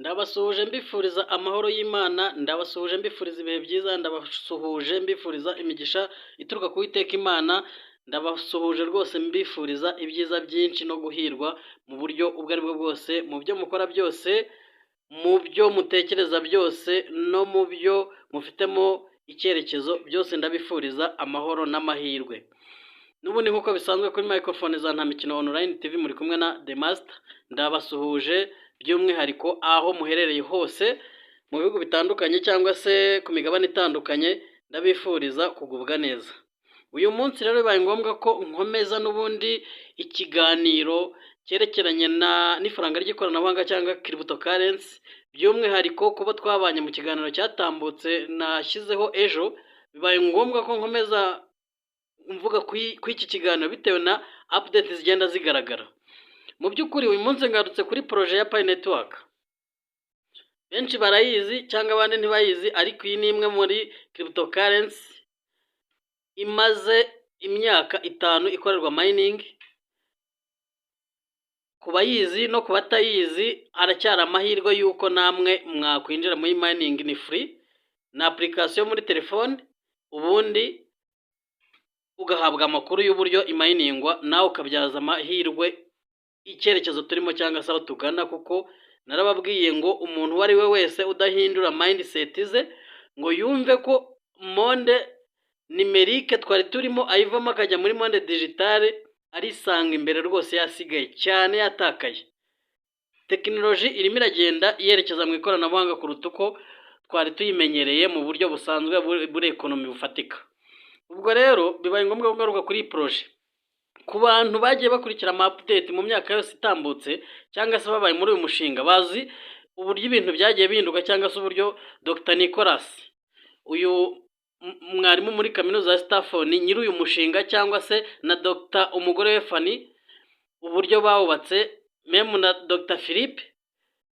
Ndabasuhuje mbifuriza amahoro y'Imana, ndabasuhuje mbifuriza ibihe byiza, ndabasuhuje mbifuriza imigisha ituruka ku Uwiteka Imana, ndabasuhuje rwose mbifuriza ibyiza byinshi no guhirwa mu buryo ubwo ari bwo bwose, mu byo mukora byose, mu byo mutekereza byose no mu byo mufitemo icyerekezo byose ndabifuriza amahoro n'amahirwe. N'ubundi nk'uko bisanzwe kuri microphone za Ntamikino Online TV muri kumwe na The Master, ndabasuhuje by'umwihariko aho muherereye hose mu bihugu bitandukanye cyangwa se ku migabane itandukanye, ndabifuriza kugubwa neza. Uyu munsi rero bibaye ngombwa ko nkomeza n'ubundi ikiganiro cyerekeranye n'ifaranga ry'ikoranabuhanga cyangwa cryptocurrency, by'umwihariko kuba twabanye mu kiganiro cyatambutse nashyizeho ejo, bibaye ngombwa ko nkomeza mvuga ku iki kiganiro bitewe na update zigenda zigaragara. Mu by'ukuri uyu munsi ngarutse kuri projet ya Pi Network. Benshi barayizi cyangwa abandi ntibayizi, ariko iyi ni imwe muri cryptocurrency imaze imyaka 5 ikorerwa mining. Ku bayizi no ku batayizi haracyari amahirwe y'uko namwe mwakwinjira muri mining. Ni free, na application muri telefone, ubundi ugahabwa amakuru y'uburyo iminingwa, nawe ukabyaza amahirwe icyerekezo turimo cyangwa se aho tugana, kuko narababwiye ngo umuntu uwo ari we wese udahindura mindset ze ngo yumve ko monde numerique twari turimo ayivamo akajya muri monde digitale, arisanga imbere rwose yasigaye cyane, yatakaye. Tekinoloji irimo iragenda yerekeza mu ikoranabuhanga kuruta uko twari tuyimenyereye mu buryo busanzwe buri ekonomi bufatika. Ubwo rero bibaye ngombwa kugaruka kuri iyi projet. Ku bantu bagiye bakurikira ama update mu myaka yose itambutse cyangwa se babaye muri uyu mushinga, bazi uburyo ibintu byagiye bihinduka, cyangwa se uburyo Dr Nicolas, uyu mwarimu muri kaminuza ya Stafford, nyiri uyu mushinga, cyangwa se na Dr umugore we Fanny, uburyo bawubatse, meme na Dr Philippe,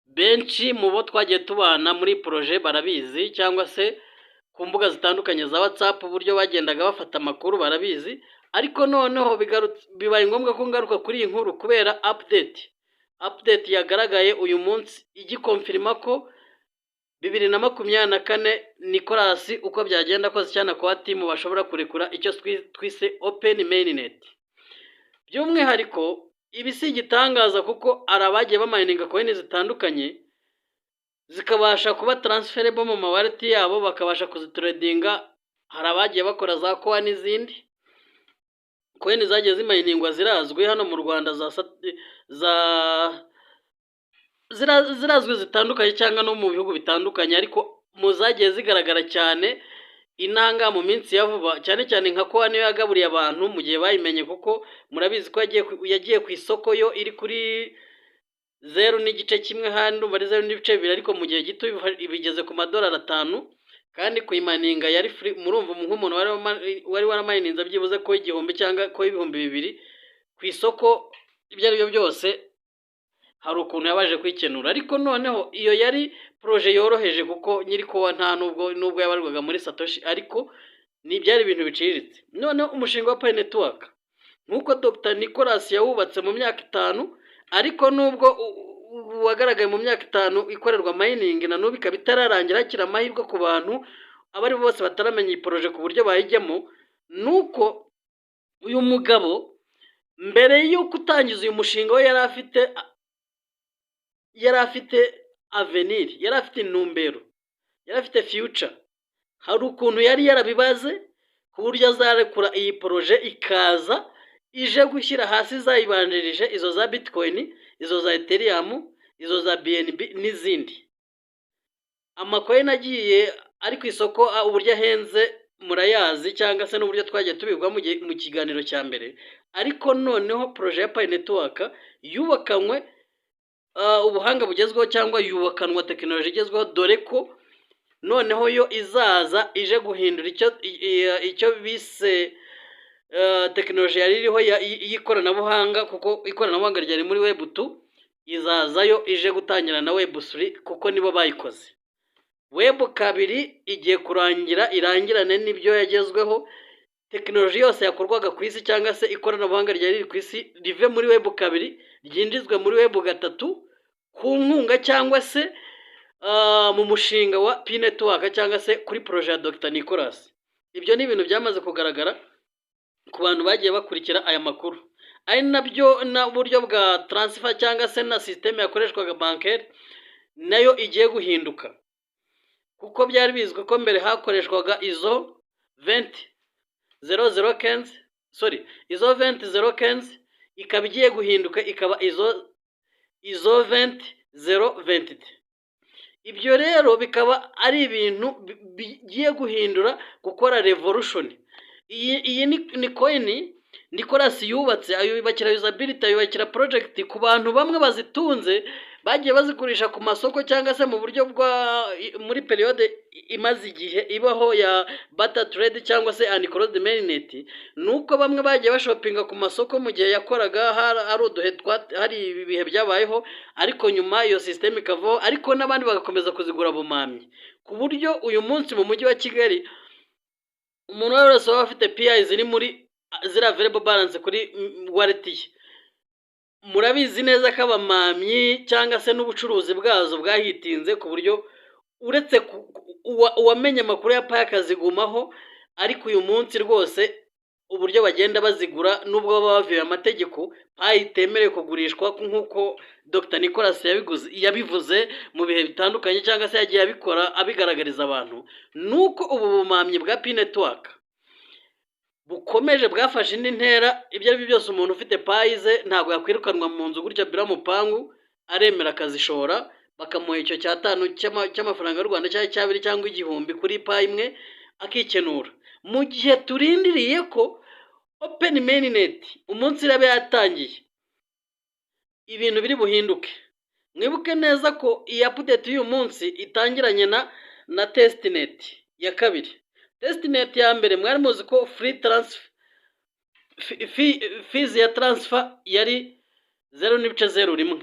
benshi mu bo twagiye tubana muri projet barabizi, cyangwa se ku mbuga zitandukanye za WhatsApp uburyo bagendaga bafata amakuru barabizi. Ariko noneho bibaye ngombwa ko ngaruka kuri iyi nkuru kubera update yagaragaye uyu munsi igikonfirma ko 2024 Nicolas uko byagenda kose cyane kwa team bashobora kurekura icyo twise open mainnet. By'umwihariko ibi si igitangaza kuko arabagiye bamininga coin zitandukanye zikabasha kuba transferable mu wallet yabo, bakabasha kuzitradinga. Hari abagiye bakora za coin n'izindi coin zagiye ziminingwa zirazwi hano mu Rwanda, zirazwi zitandukanye cyangwa no mu bihugu bitandukanye, ariko mu zagiye zigaragara cyane inanga mu minsi ya vuba, cyane cyane nka coin niyo yagaburiye abantu mu gihe bayimenye, kuko murabizi ko yagiye ku isoko yo iri kuri 0.1 handi umva ari 0.2, ariko mu gihe gito bigeze ku madolari 5, kandi kuyimaninga yari free. Murumva nk'umuntu wari waramayininze byibuze ko igihumbi cyangwa ko ibihumbi 2 ku isoko, ibyo ari byo byose hari ukuntu yabaje kwikenura. Ariko noneho iyo yari projet yoroheje kuko nyiri ko nta nubwo yabarwaga muri Satoshi, ariko ni byari ibintu biciriritse. Noneho umushinga wa Pi Network nkuko Dr Nicolas yawubatse mu myaka 5, ariko nubwo wagaragaye mu myaka 5 ikorerwa mining, na nubu ikaba itararangira, hakiri amahirwe ku bantu abari bose bataramenya iyi projet ku buryo bayijyamo. Nuko uyu mugabo mbere y'uko utangiza uyu mushinga we yari afite avenir, yari afite intumbero, yari afite future. Hari ukuntu yari yarabibaze ku buryo azarekura iyi projet ikaza ije gushyira hasi zayibanjirije izo za Bitcoin, izo za Ethereum, izo za BNB n'izindi. Amacoin agiye ari ku isoko uburyo ahenze murayazi, cyangwa se n'uburyo twagiye tubigwa mu kiganiro cya mbere. Ariko noneho projet ya Pi Network yubakanywe ubuhanga bugezweho, cyangwa yubakanwa tekinoloji igezweho, dore ko noneho yo izaza ije guhindura icyo bise tekinoloji yari iriho y'ikoranabuhanga, kuko ikoranabuhanga ryari muri web 2, izazayo ije gutangira na web 3 kuko nibo bayikoze. Web 2 igiye kurangira, irangirane n'ibyo yagezweho. Tekinoloji yose yakorwaga ku isi cyangwa se ikoranabuhanga ryari riri ku isi rive muri web 2 ryinjizwe muri web 3 ku nkunga cyangwa se mu mushinga wa Pi Network cyangwa se kuri projet ya Dr Nicolas. Ibyo ni ibintu byamaze kugaragara ku bantu bagiye bakurikira aya makuru, ari nabyo na buryo bwa transfer cyangwa se na system yakoreshwaga bancaire nayo igiye guhinduka, kuko byari bizwi ko mbere hakoreshwaga izo 20 ikaba igiye guhinduka ikaba izo 20 ibyo rero bikaba ari ibintu bigiye guhindura gukora revolution. Iyi ni coin Nicolas yubatse, ayubakira usability, ayubakira project ku bantu bamwe bazitunze bagiye bazigurisha ku masoko cyangwa se mu buryo bwa muri periode imaze igihe ibaho ya barter trade cyangwa se unclosed mainnet. Nuko bamwe bagiye bashopinga ku masoko mu gihe yakoraga hari ibihe byabayeho, ariko nyuma iyo system ikavaho, ariko n'abandi bagakomeza kuzigura bumamye, ku buryo uyu munsi mu mujyi wa Kigali umuntu wese waba afite PI ziri muri zira variable balance kuri wallet ye, murabizi neza ko abamamyi cyangwa se n'ubucuruzi bwazo bwahitinze ku buryo uretse uwamenye amakuru ya PI akazigumaho, ariko uyu munsi rwose uburyo bagenda bazigura nubwo baba bavuye amategeko, PI itemerewe kugurishwa nk'uko Dr Nicolas yabivuze mu bihe bitandukanye cyangwa se yagiye abikora abigaragariza abantu. Nuko ubu bumamyi bwa Pi Network bukomeje bwafashe indi ntera. Ibyo ari byo byose umuntu ufite PI ze ntabwo yakwirukanwa mu nzu gutya bira mupangu, aremera akazishora bakamuha icyo cyatanu cy'amafaranga y'u Rwanda cyangwa cyabiri cyangwa igihumbi kuri PI imwe akikenura, mu gihe turindiriye ko Open Mainnet umunsi irabe yatangiye ibintu biri buhinduke. Mwibuke neza ko iyi update y'uyu munsi itangiranye na testnet ya kabiri. Testnet ya mbere mwari muzi ko free transfer fees ya transfer yari 0.01,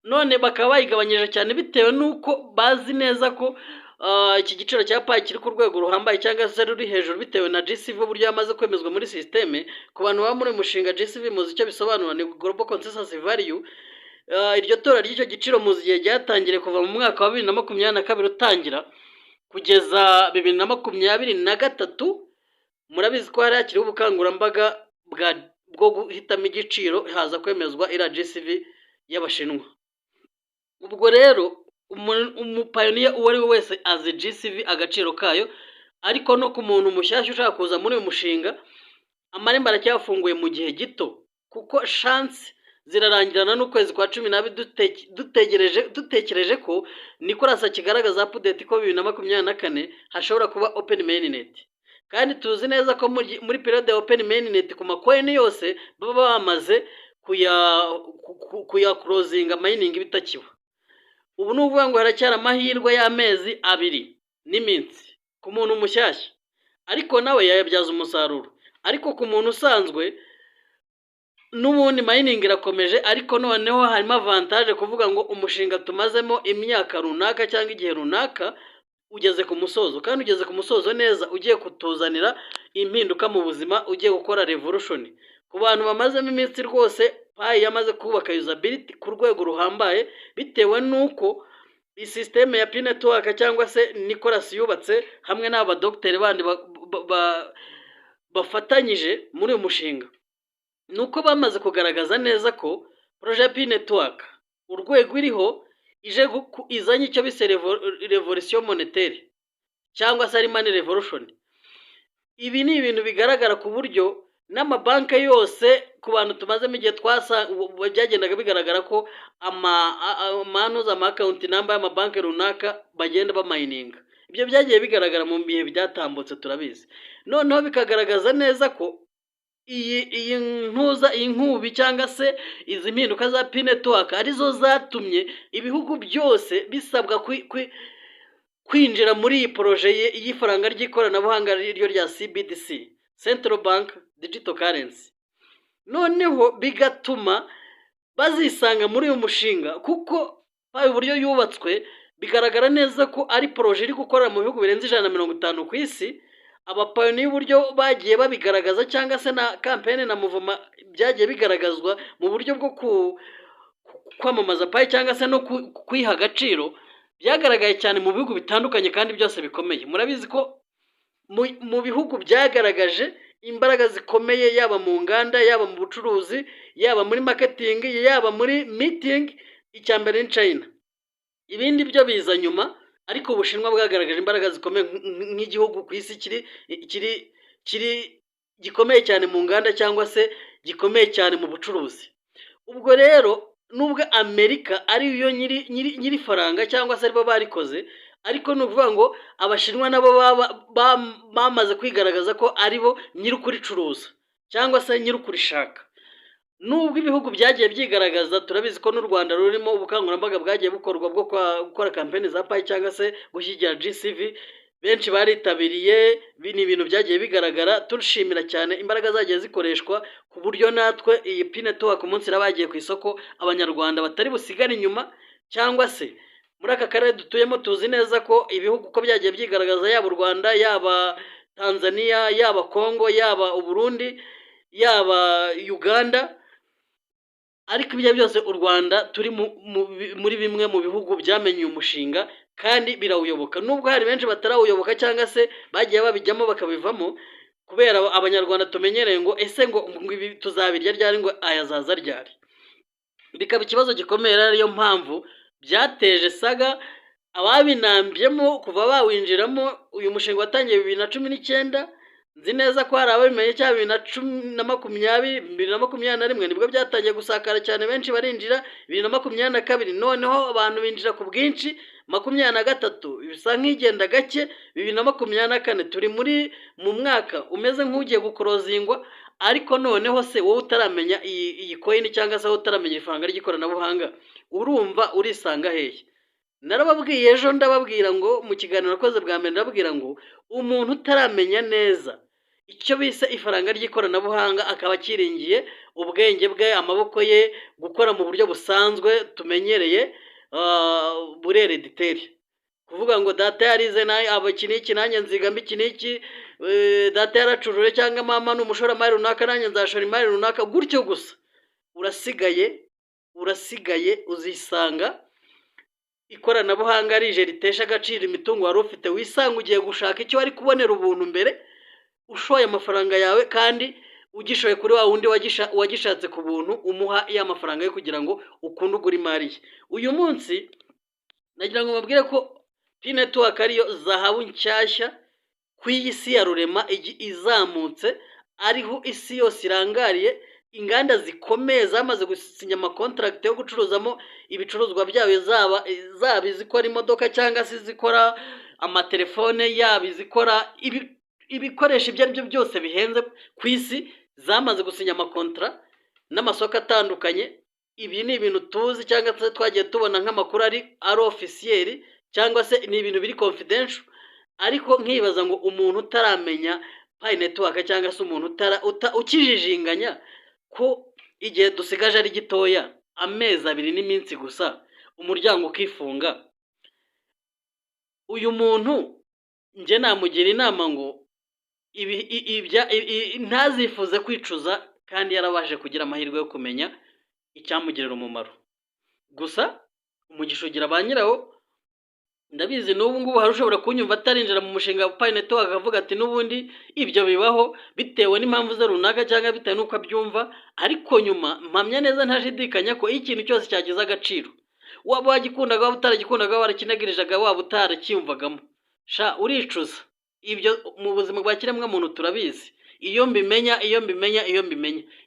none bakaba bayigabanyije cyane bitewe nuko bazi neza ko iki giciro cya PI kiri ku rwego ruhambaye cyangwa se ruri hejuru bitewe na GCV uburyo yamaze kwemezwa muri systeme. Ku bantu baba muri mushinga GCV muzi icyo bisobanura, ni Global Consensus Value. Iryo tora ry'icyo giciro muzi gihe ryatangire kuva mu mwaka wa 2022 utangira kugeza 2023. Murabizi ko hari hakiri ubukangurambaga bwo guhitamo igiciro haza kwemezwa ira GCV y'Abashinwa. Ubwo rero umupioneer uwo ari we wese azi GCV agaciro kayo, ariko no ku muntu mushyashya ushaka kuza muri uyu mushinga amarembo aracyafunguye mu gihe gito, kuko chance zirarangirana n'ukwezi kwa 12 dutekereje ko Nicolas kigaragaza update ko 2024 hashobora kuba Open Mainnet. Kandi tuzi neza ko muri periode ya Open Mainnet ku macoin yose baba bamaze kuya closing mining bitakiba. Ubu nuvuga ngo haracyara amahirwe y'amezi 2 n'iminsi ku muntu mushyashya, ariko nawe yayabyaza umusaruro. Ariko ku muntu usanzwe n'ubundi mining irakomeje, ariko noneho harimo avantage kuvuga ngo umushinga tumazemo imyaka runaka cyangwa igihe runaka ugeze ku musozo, kandi ugeze ku musozo neza ugiye kutuzanira impinduka mu buzima, ugiye gukora revolution. Ku bantu bamazemo iminsi rwose PI yamaze kubaka usability ku rwego ruhambaye bitewe nuko isysteme ya Pi Network cyangwa se Nicolas yubatse hamwe n'aba docteur bandi bafatanyije muri uyu mushinga. Nuko bamaze kugaragaza neza ko projet Pi Network urwego iriho izanye icyo bise revolution monétaire cyangwa se money revolution. Ibi ni ibintu bigaragara ku buryo n'amabanki yose ku bantu tumazemo igihe byagendaga bigaragara ko account number y'amabanki runaka bagenda bamininga. Ibyo byagiye bigaragara mu bihe byatambutse turabizi. Noneho bikagaragaza neza ko iyi nkubi cyangwa se izi mpinduka za Pi Network arizo zatumye ibihugu byose bisabwa kwinjira muri iyi projet y'ifaranga ry'ikoranabuhanga ryo rya CBDC, Central Bank Digital Currency. Noneho bigatuma bazisanga muri uyu mushinga, kuko uburyo yubatswe bigaragara neza ko ari projet iri gukorera mu bihugu birenze 150 ku isi. Abapioneer uburyo bagiye babigaragaza cyangwa se na campaign na muvuma byagiye bigaragazwa mu buryo bwo kwamamaza PI cyangwa se no kwiha agaciro, byagaragaye cyane mu bihugu bitandukanye kandi byose bikomeye. Murabizi ko mu bihugu byagaragaje imbaraga zikomeye, yaba mu nganda, yaba mu bucuruzi, yaba muri marketing, yaba muri meeting, icya mbere ni China. Ibindi byo biza nyuma, ariko Ubushinwa bwagaragaje imbaraga zikomeye nk'igihugu ku isi gikomeye cyane mu nganda cyangwa se gikomeye cyane mu bucuruzi. Ubwo rero nubwo Amerika ari yo nyiri faranga cyangwa se aribo barikoze, ariko ni ukuvuga ngo Abashinwa nabo bamaze kwigaragaza ko aribo nyiri ukuricuruza cyangwa se nyiri ukurishaka. Nubwo ibihugu byagiye byigaragaza, turabizi ko n'u Rwanda rurimo ubukangurambaga bwagiye bukorwa bwo gukora kampeni za payi cyangwa se gushyigikira GCV, benshi baritabiriye, ni ibintu byagiye bigaragara. Turishimira cyane imbaraga zagiye zikoreshwa ku buryo natwe iyi Pi Network umunsi bagiye ku isoko, abanyarwanda batari busigare inyuma, cyangwa se muri aka karere dutuyemo tuzi neza ko ibihugu uko byagiye byigaragaza, yaba u Rwanda, yaba Tanzania, yaba Congo, yaba Uburundi, yaba Uganda, ariko ibyo byose u Rwanda turi muri bimwe mu bihugu byamenye umushinga kandi birawuyoboka. Nubwo hari benshi batarawuyoboka cyangwa se bagiye babijyamo bakabivamo, kubera abanyarwanda tumenyereye ngo ese ngo ibi tuzabirya ryari, ngo ayazaza ryari. Bikaba ikibazo gikomeye, ariyo mpamvu byateje saga ababinambyemo kuva bawinjiramo. Uyu mushinga watangiye 2019, nzi neza ko hari ababimenye cyangwa 2020, 2021 nibwo byatangiye gusakara cyane, benshi barinjira. 2022 noneho abantu binjira ku bwinshi. 2023 bisa nk'igenda gake. 2024 turi mu mwaka umeze nk'ugiye gukorozingwa, ariko noneho se wowe utaramenya iyi coin cyangwa se wowe utaramenya ifaranga ry'ikoranabuhanga, urumva urisanga hehe? Narababwiye ejo, ndababwira ngo mu kiganiro nakoze bwa mbere, ndababwira ngo umuntu utaramenya neza icyo bise ifaranga ry'ikoranabuhanga, akaba akiringiye ubwenge bwe, amaboko ye, gukora mu buryo busanzwe tumenyereye, burere diteri, kuvuga ngo data yarize naye iki n'iki, nanjye nzigama iki n'iki, data yaracuruje, cyangwa mama ni umushoramari runaka, nanjye nzashora imari runaka, gutyo gusa urasigaye uzisanga ikoranabuhanga rije ritesha agaciro imitungo wari ufite, wisanga ugiye gushaka icyo wari kubonera ubuntu mbere, ushoye amafaranga yawe kandi ugishoye kuri wa wundi wagishatse ku buntu, umuha ya mafaranga yo kugira ngo ukunde ugura imari ye. Uyu munsi nagira ngo mbabwire ko Pi Network ariyo zahabu nshyashya ku isi ya rurema izamutse, ariho isi yose irangariye. Inganda zikomeye zamaze gusinya amakontrakt yo gucuruzamo ibicuruzwa byawe, zaba izikora imodoka cyangwa se izikora amatelefone, yaba izikora ibikoresho ibyo ari byo byose bihenze ku isi, zamaze gusinya amakontra n'amasoko atandukanye. Ibi ni ibintu tuzi cyangwa se twagiye tubona nk'amakuru ari officiel, cyangwa se ni ibintu biri confidential, ariko nkibaza ngo umuntu utaramenya Pi Network cyangwa se umuntu ukijijinganya ko igihe dusigaje ari gitoya, amezi 2 n'iminsi gusa, umuryango ukifunga, uyu muntu nje namugira inama ngo ntazifuze kwicuza, kandi yarabaje kugira amahirwe yo kumenya icyamugirira umumaro. Gusa umugisha ugira ba nyirawo. Ndabizi n'ubu ngubu hari ushobora kunyumva atarinjira mu mushinga wa Pi Network akavuga ati n'ubundi ibyo bibaho bitewe n'impamvu ze runaka cyangwa bitewe n'uko abyumva, ariko nyuma mpamya neza ntashidikanya ko ikintu cyose cyagize agaciro, waba wagikundaga, waba utaragikundaga, warakinagirijaga, waba utaracyumvagamo, uricuza. Ibyo mu buzima bwa kiremwa muntu turabizi. Iyo mbimenya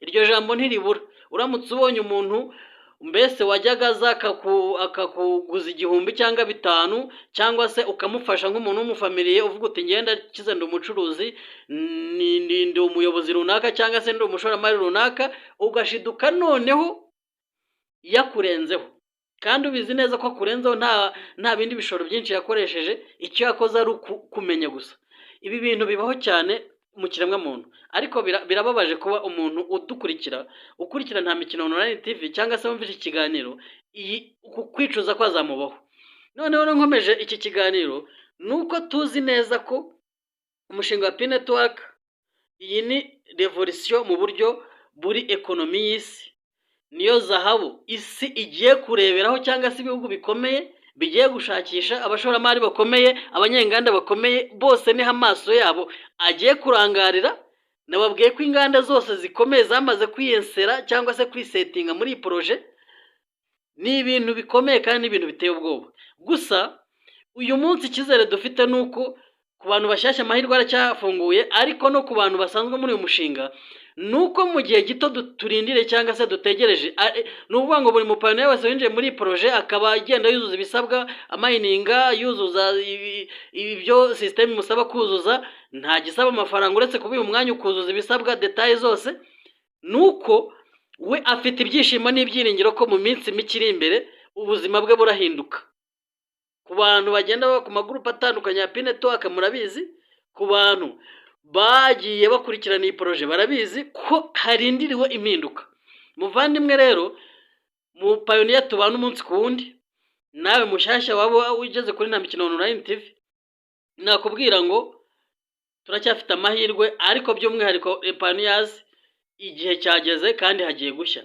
iryo jambo ntiribura. Uramutse ubonye umuntu mbese wajyaga aza akakuguza 1000 cyangwa 5, cyangwa se ukamufasha nk'umuntu w'umufamiliye, uvuga uti ngenda kize ndi umucuruzi, ndi umuyobozi runaka, cyangwa se ndi umushoramari runaka, ugashiduka noneho yakurenzeho, kandi ubizi neza ko akurenzeho nta bindi bishoro byinshi yakoresheje, icyo yakoze ari kumenya gusa. Ibi bintu bibaho cyane mu kiremwa muntu, ariko birababaje kuba umuntu ukurikira nta mikino online TV cyangwa se wumvise ikiganiro kwicuza kwazamubaho. Noneho nkomeje iki kiganiro nuko tuzi neza ko umushinga wa Pi Network, iyi ni revolution mu buryo buri ekonomi y'isi, niyo zahabu isi igiye kureberaho, cyangwa se ibihugu bikomeye bigiye gushakisha abashoramari bakomeye, abanyenganda bakomeye, bose niho amaso yabo agiye kurangarira. Nababwiye ko inganda zose zikomeye zamaze kwiyensera cyangwa se kwisetinga muri iyi poroje. Ni ibintu bikomeye kandi ni ibintu biteye ubwoba. Gusa uyu munsi icyizere dufite ni uko ku bantu bashyashya amahirwe aracyafunguye, ariko no ku bantu basanzwe muri uyu mushinga ni uko mu gihe gito turindire cyangwa se dutegereje. Ni ukuvuga ngo buri mupayiniya wese winjiye muri iyi poroje akaba agenda yuzuza ibisabwa, amayininga, yuzuza ibyo sisiteme imusaba kuzuza, nta gisaba amafaranga uretse kuba uyu mwanya ukuzuza ibisabwa detaye zose. Ni uko we afite ibyishimo n'ibyiringiro ko mu minsi mike iri imbere ubuzima bwe burahinduka. Ku bantu bagenda baba ku magurupe atandukanye ya Pinetwork murabizi, ku bantu bagiye bakurikirana iyi poroje barabizi ko harindiriwe impinduka. Muvandimwe rero, mu payoniya tubana umunsi ku wundi, nawe mushyashya waba ugeze kuri Ntamikino Online TV, nakubwira ngo turacyafite amahirwe, ariko by'umwihariko payoniyazi igihe cyageze kandi hagiye gushya.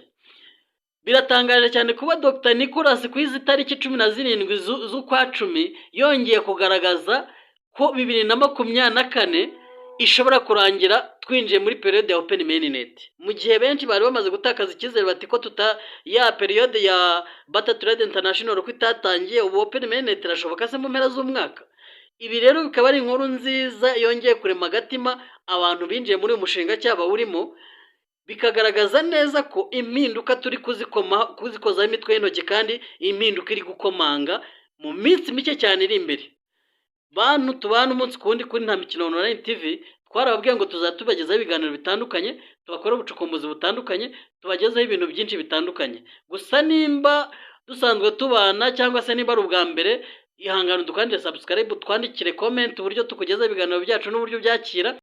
Biratangaje cyane kuba Dr. Nicolas ku izi tariki 17 z'ukwa 10 yongeye kugaragaza ko 2024 ishobora kurangira twinjiye muri periode ya Open Mainnet. Mu gihe benshi bari bamaze gutakaza icyizere bati ko ya periode ya Barter Trade International ko itatangiye, ubu Open Mainnet irashoboka se mu mpera z'umwaka. Ibi rero bikaba ari inkuru nziza yongeye kurema agatima abantu binjiye muri uyu mushinga cyaba urimo, bikagaragaza neza ko impinduka turi kuzikozaho imitwe y'intoki, kandi impinduka iri gukomanga mu minsi mike cyane iri imbere. Bantu tubana umunsi ku wundi kuri Ntamikino Online TV, twarababwiye ngo tuzatubagezaho ibiganiro bitandukanye, tubakora ubucukumbuzi butandukanye, tubagezaho ibintu byinshi bitandukanye. Gusa nimba dusanzwe tubana cyangwa se nimba ari ubwa mbere, ihangane dukandire subscribe, twandikire comment uburyo tukugezaho ibiganiro byacu n'uburyo byakira.